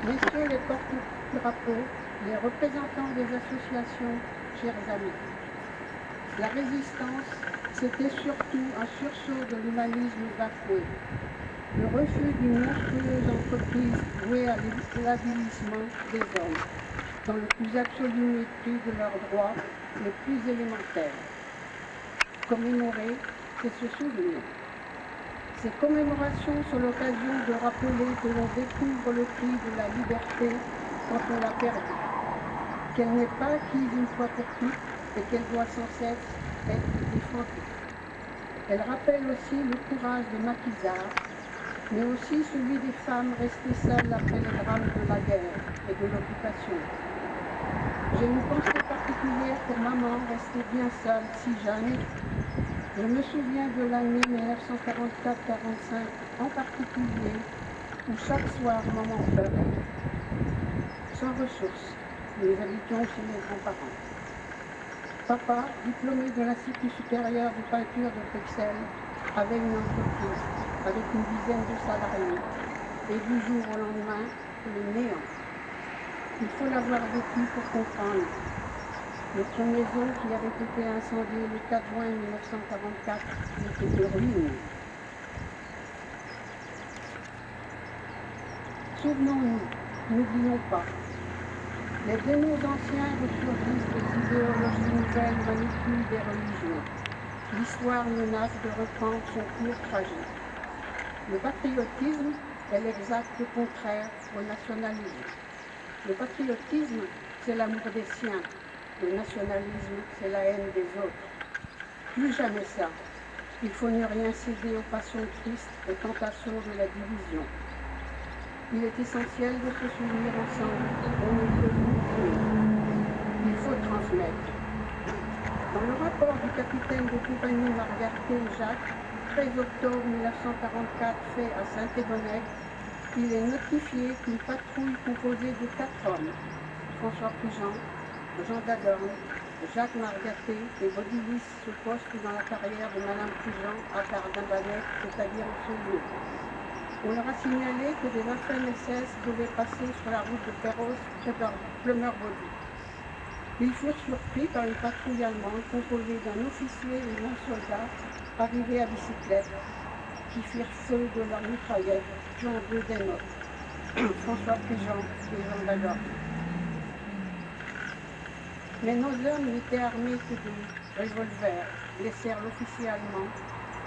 Messieurs les porte-drapeaux, les représentants des associations, chers amis, la résistance, c'était surtout un sursaut de l'humanisme bafoué, le refus d'une monstrueuse entreprise vouée à l'avilissement des hommes, dans le plus absolu mépris de leurs droits les plus élémentaires. Commémorer, c'est se souvenir. Ces commémorations sont l'occasion de rappeler que l'on découvre le prix de la liberté quand on l'a perdue, qu'elle n'est pas acquise une fois pour toutes et qu'elle doit sans cesse être défendue. Elle rappelle aussi le courage des maquisards, mais aussi celui des femmes restées seules après les drames de la guerre et de l'occupation. J'ai une pensée particulière pour maman, restée bien seule, si jeune. Je me souviens de l'année 1944-45 en particulier, où chaque soir maman pleurait. Sans ressources, nous habitions chez mes grands-parents. Papa, diplômé de l'Institut supérieur de peinture de Bruxelles, avait une entreprise avec une dizaine de salariés, et du jour au lendemain, le néant. Il faut l'avoir vécu pour comprendre. Notre maison, qui avait été incendiée le 4 juin 1944, était de ruine. Souvenons-nous, n'oublions pas. Les démons anciens ressurgissent, des idéologies nouvelles manipulent des religions. L'histoire menace de reprendre son cours tragique. Le patriotisme est l'exact contraire au nationalisme. Le patriotisme, c'est l'amour des siens. Le nationalisme, c'est la haine des autres. Plus jamais ça. Il faut ne rien céder aux passions tristes, aux tentations de la division. Il est essentiel de se souvenir ensemble. On ne peut oublier. Il faut transmettre. Dans le rapport du capitaine de compagnie Margarté Jacques, 13 octobre 1944, fait à Saint-Ébonnec, il est notifié qu'une patrouille composée de 4 hommes, François Prigent, Jean Dadorne, Jacques Margaté et Baudilis se postent dans la carrière de Madame Prigent à Cardin-Banec, c'est-à-dire au Saunier. On leur a signalé que des Waffen-SS devaient passer sur la route de Perros, Plumeur-Baudy. Ils furent surpris par une patrouille allemande composée d'un officier et d'un soldat arrivés à bicyclette, qui firent feu de leur mitraillette, tuant 2 des nôtres, François Prigent et Jean Dadorne. Mais nos hommes n'étaient armés que de revolvers, blessèrent l'officier allemand.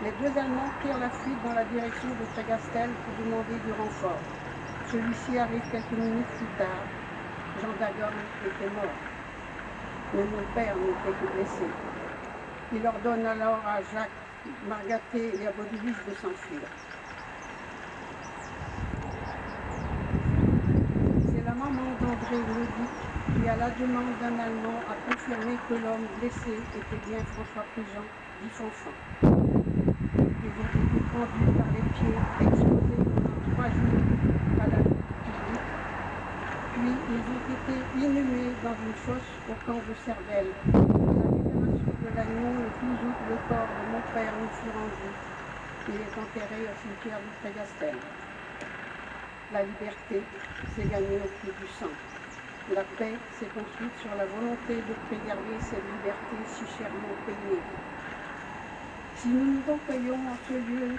Les 2 Allemands prirent la fuite dans la direction de Trégastel pour demander du renfort. Celui-ci arrive quelques minutes plus tard. Jean Dadorne était mort. Mais mon père n'était que blessé. Il ordonne alors à Jacques Margaté et à Baudilis de s'enfuir. C'est la maman d'André Leduc qui, à la demande d'un Allemand, a confirmé que l'homme blessé était bien François Prigent, dit Fanfan. Ils ont été pendus par les pieds, exposés pendant 3 jours à la lutte publique, puis ils ont été inhumés dans une fosse au camp de Cervelle. À la libération de l'Agnon, le 12 août, le corps de mon père nous fut rendu. Il est enterré au cimetière du Trégastel. La liberté s'est gagnée au prix du sang. La paix s'est construite sur la volonté de préserver cette liberté si chèrement payée. Si nous nous recueillons en ce lieu,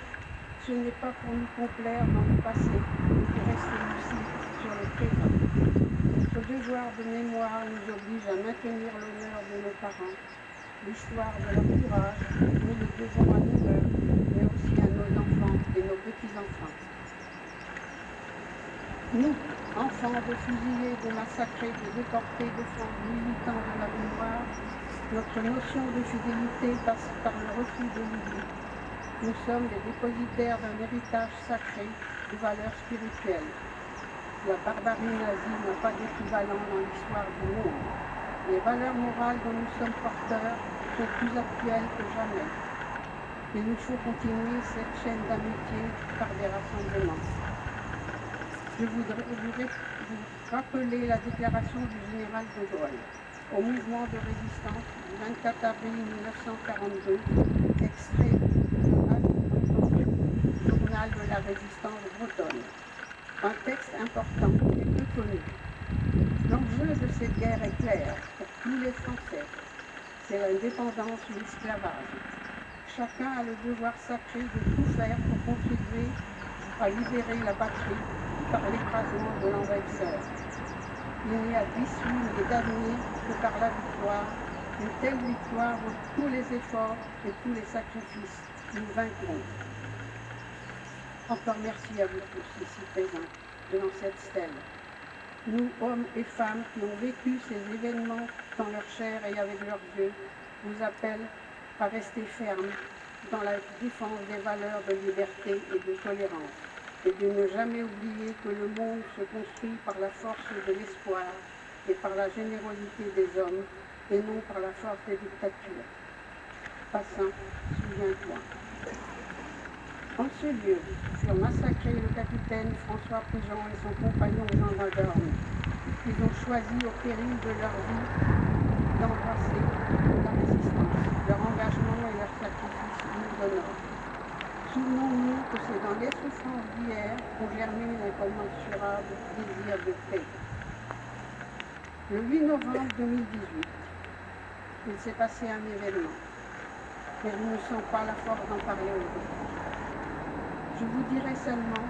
ce n'est pas pour nous complaire dans le passé, mais pour rester lucides sur le présent. Notre devoir de mémoire nous oblige à maintenir l'honneur de nos parents. L'histoire de leur courage, nous le devons à nous-mêmes, mais aussi à nos enfants et nos petits-enfants. Nous, enfants de fusillés, de massacrés, de déportés, de femmes, militants de la mémoire, notre notion de fidélité passe par le refus de l'oubli. Nous sommes les dépositaires d'un héritage sacré de valeurs spirituelles. La barbarie nazie n'a pas d'équivalent dans l'histoire du monde. Les valeurs morales dont nous sommes porteurs sont plus actuelles que jamais. Il nous faut continuer cette chaîne d'amitié par des rassemblements. Je voudrais vous rappeler la déclaration du général de Gaulle au mouvement de résistance du 24 avril 1942, extrait du journal de la résistance bretonne. Un texte important. Les 2 connu. L'enjeu de cette guerre est clair pour tous les Français. C'est l'indépendance ou l'esclavage. Chacun a le devoir sacré de tout faire pour contribuer à libérer la patrie par l'écrasement de l'envahisseur. Il n'y a d'issue ni d'avenir que par la victoire. Une telle victoire vaut tous les efforts et tous les sacrifices. Nous vaincrons. Encore merci à vous tous ici présents, devant cette stèle. Nous, hommes et femmes qui ont vécu ces événements dans leur chair et avec leurs yeux, vous appellent à rester fermes dans la défense des valeurs de liberté et de tolérance, et de ne jamais oublier que le monde se construit par la force de l'espoir et par la générosité des hommes, et non par la force des dictatures. Passant, souviens-toi. En ce lieu furent massacrés le capitaine François Prigent et son compagnon Jean Vadorme. Ils ont choisi au péril de leur vie d'embrasser la résistance. Leur engagement et leur sacrifice nous honorent. Souvenons-nous que c'est dans les souffrances d'hier qu'ont germé l'incommensurable désir de paix. Le 8 novembre 2018, il s'est passé un événement, mais je ne sens pas la force d'en parler aujourd'hui. Je vous dirai seulement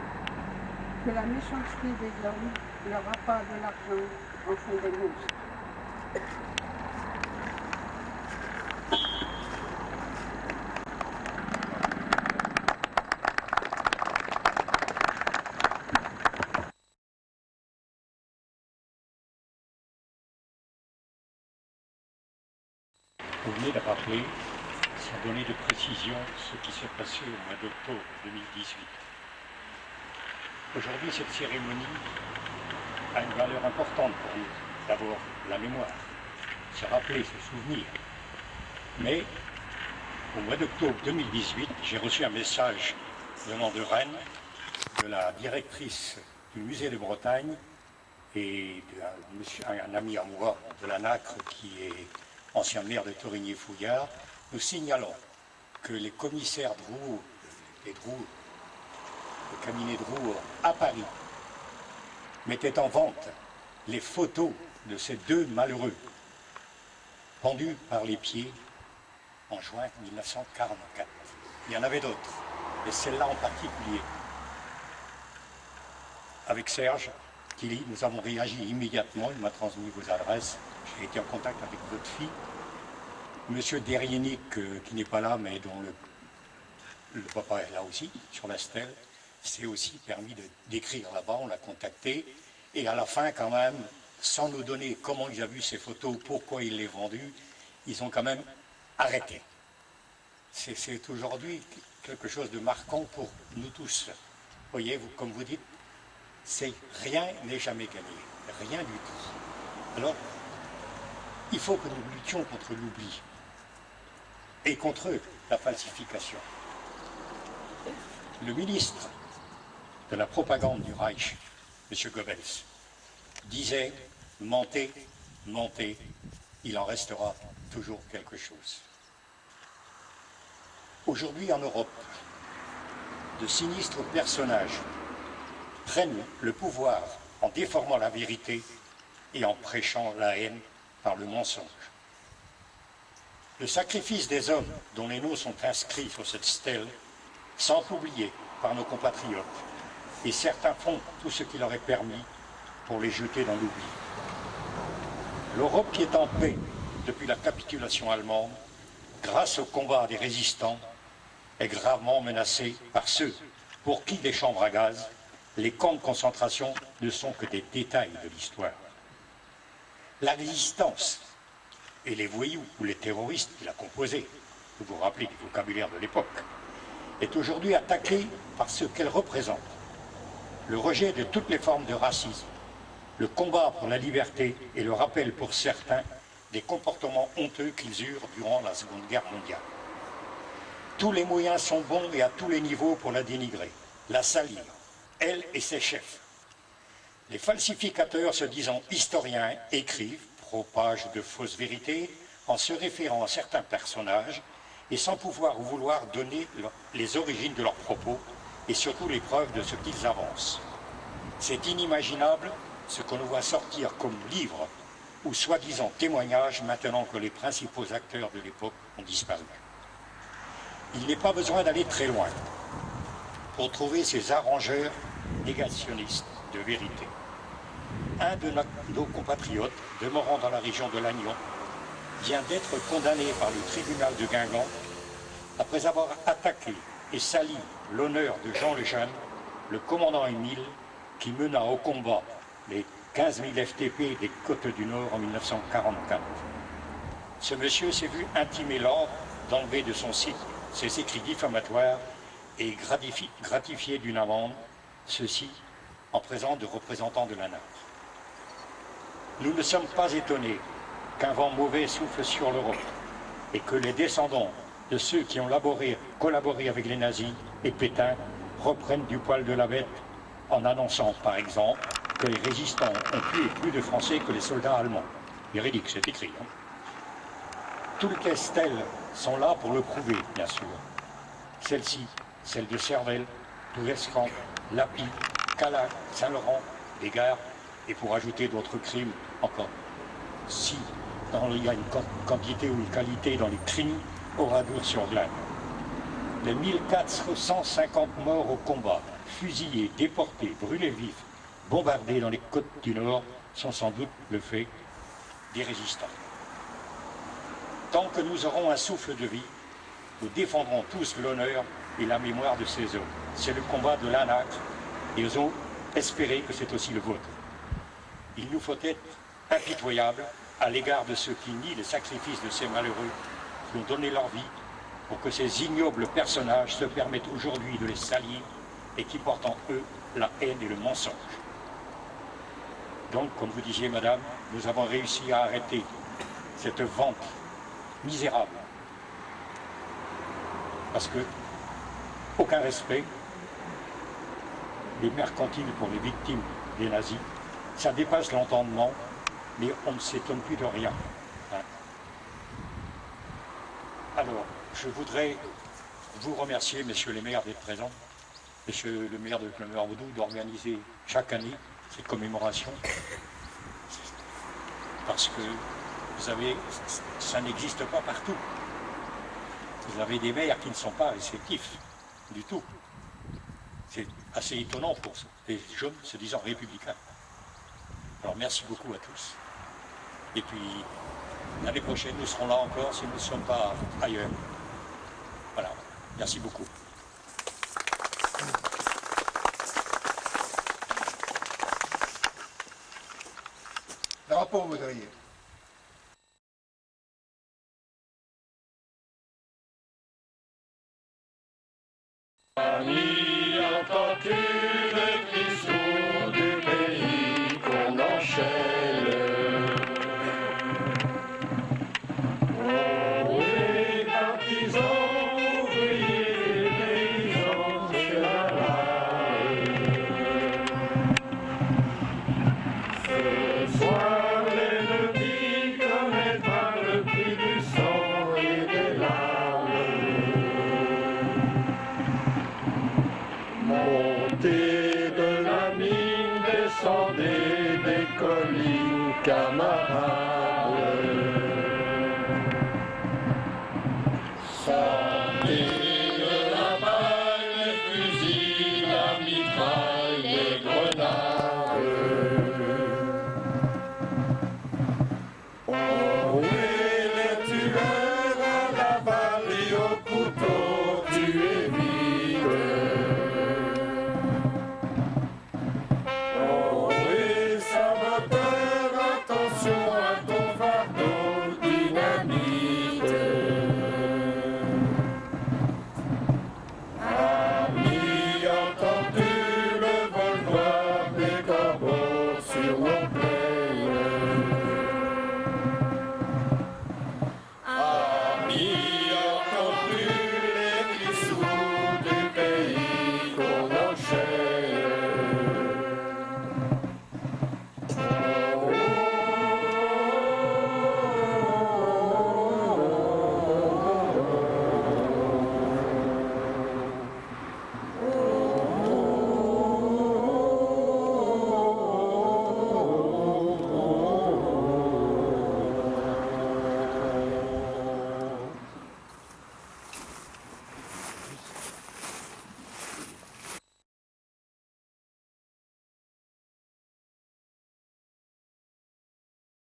que la méchanceté des hommes, leur appât de l'argent, en font des monstres. Vous venez de rappeler, sans donner de précision, ce qui s'est passé au mois d'octobre 2018. Aujourd'hui, cette cérémonie a une valeur importante pour nous. D'abord, la mémoire, se rappeler, se souvenir. Mais, au mois d'octobre 2018, j'ai reçu un message venant de Rennes, de la directrice du musée de Bretagne et d'un ami à moi de la Nacre qui est ancien maire de Torigny-Fouillard, nous signalons que les commissaires Drouot et Drouot, le cabinet Drouot à Paris, mettaient en vente les photos de ces deux malheureux pendus par les pieds en juin 1944. Il y en avait d'autres, et celle-là en particulier. Avec Serge Killy, nous avons réagi immédiatement, il m'a transmis vos adresses, j'ai été en contact avec votre fille. Monsieur Derrienic, qui n'est pas là, mais dont le papa est là aussi, sur la stèle, s'est aussi permis d'écrire là-bas, on l'a contacté, et à la fin quand même, sans nous donner comment il a vu ces photos, pourquoi il les vendues, ils ont quand même arrêté. C'est aujourd'hui quelque chose de marquant pour nous tous. Vous voyez, comme vous dites, rien n'est jamais gagné, rien du tout. Alors, il faut que nous luttions contre l'oubli et contre la falsification. Le ministre de la propagande du Reich, M. Goebbels, disait « Mentez, mentez, il en restera toujours quelque chose ». Aujourd'hui en Europe, de sinistres personnages prennent le pouvoir en déformant la vérité et en prêchant la haine par le mensonge. Le sacrifice des hommes dont les noms sont inscrits sur cette stèle sont oubliés par nos compatriotes et certains font tout ce qui leur est permis pour les jeter dans l'oubli. L'Europe qui est en paix depuis la capitulation allemande, grâce au combat des résistants, est gravement menacée par ceux pour qui les chambres à gaz, les camps de concentration ne sont que des détails de l'histoire. La résistance et les voyous ou les terroristes qui la composaient, vous vous rappelez du vocabulaire de l'époque, est aujourd'hui attaquée par ce qu'elle représente. Le rejet de toutes les formes de racisme, le combat pour la liberté et le rappel pour certains des comportements honteux qu'ils eurent durant la Seconde Guerre mondiale. Tous les moyens sont bons et à tous les niveaux pour la dénigrer, la salir, elle et ses chefs. Les falsificateurs se disant historiens écrivent, propagent de fausses vérités en se référant à certains personnages et sans pouvoir ou vouloir donner les origines de leurs propos et surtout les preuves de ce qu'ils avancent. C'est inimaginable ce qu'on nous voit sortir comme livres ou soi-disant témoignages maintenant que les principaux acteurs de l'époque ont disparu. Il n'est pas besoin d'aller très loin pour trouver ces arrangeurs négationnistes de vérité. Un de nos compatriotes, demeurant dans la région de Lannion, vient d'être condamné par le tribunal de Guingamp après avoir attaqué et sali l'honneur de Jean le Jeune, le commandant Émile, qui mena au combat les 15 000 FTP des Côtes du Nord en 1944. Ce monsieur s'est vu intimer l'ordre d'enlever de son site ses écrits diffamatoires et gratifié d'une amende, ceci en présence de représentants de l'ANAR. Nous ne sommes pas étonnés qu'un vent mauvais souffle sur l'Europe et que les descendants de ceux qui ont collaboré avec les nazis et Pétain reprennent du poil de la bête en annonçant, par exemple, que les résistants ont tué plus de Français que les soldats allemands. Véridique, c'est écrit. Hein. Toutes les stèles sont là pour le prouver, bien sûr. Celle-ci, celle de Cervelle, d'Ouescamp, Lapie, Calac, Saint-Laurent, Dégard, et pour ajouter d'autres crimes encore. Si il y a une quantité ou une qualité dans les crimes, Oradour-sur-Glane. Les 1450 morts au combat, fusillés, déportés, brûlés vifs, bombardés dans les côtes du Nord, sont sans doute le fait des résistants. Tant que nous aurons un souffle de vie, nous défendrons tous l'honneur et la mémoire de ces hommes. C'est le combat de l'ANAC et osons espérer que c'est aussi le vôtre. Il nous faut être impitoyables à l'égard de ceux qui nient les sacrifices de ces malheureux qui ont donné leur vie pour que ces ignobles personnages se permettent aujourd'hui de les salir et qui portent en eux la haine et le mensonge. Donc, comme vous disiez, madame, nous avons réussi à arrêter cette vente misérable. Parce que aucun respect, les mercantiles pour les victimes des nazis, ça dépasse l'entendement, mais on ne s'étonne plus de rien. Hein. Alors, je voudrais vous remercier, messieurs les maires, d'être présents, monsieur le maire de Clermont-Auvergne, d'organiser chaque année cette commémoration, parce que, vous savez, ça n'existe pas partout. Vous avez des maires qui ne sont pas réceptifs du tout. C'est assez étonnant pour les jeunes se disant républicains. Alors merci beaucoup à tous. Et puis, l'année prochaine, nous serons là encore si nous ne sommes pas ailleurs. Voilà, merci beaucoup. Drapeau, Baudrier. Amis, entends-tu le cri sourd du pays qu'on enchaîne? Oh, les partisans, ouvriers, paysans, c'est la Ce soir, l'ennemi connaîtra le prix du sang et des larmes. Montez de la mine, descendez des collines, camarades. Sortez de la balle, les fusils, la mitraille.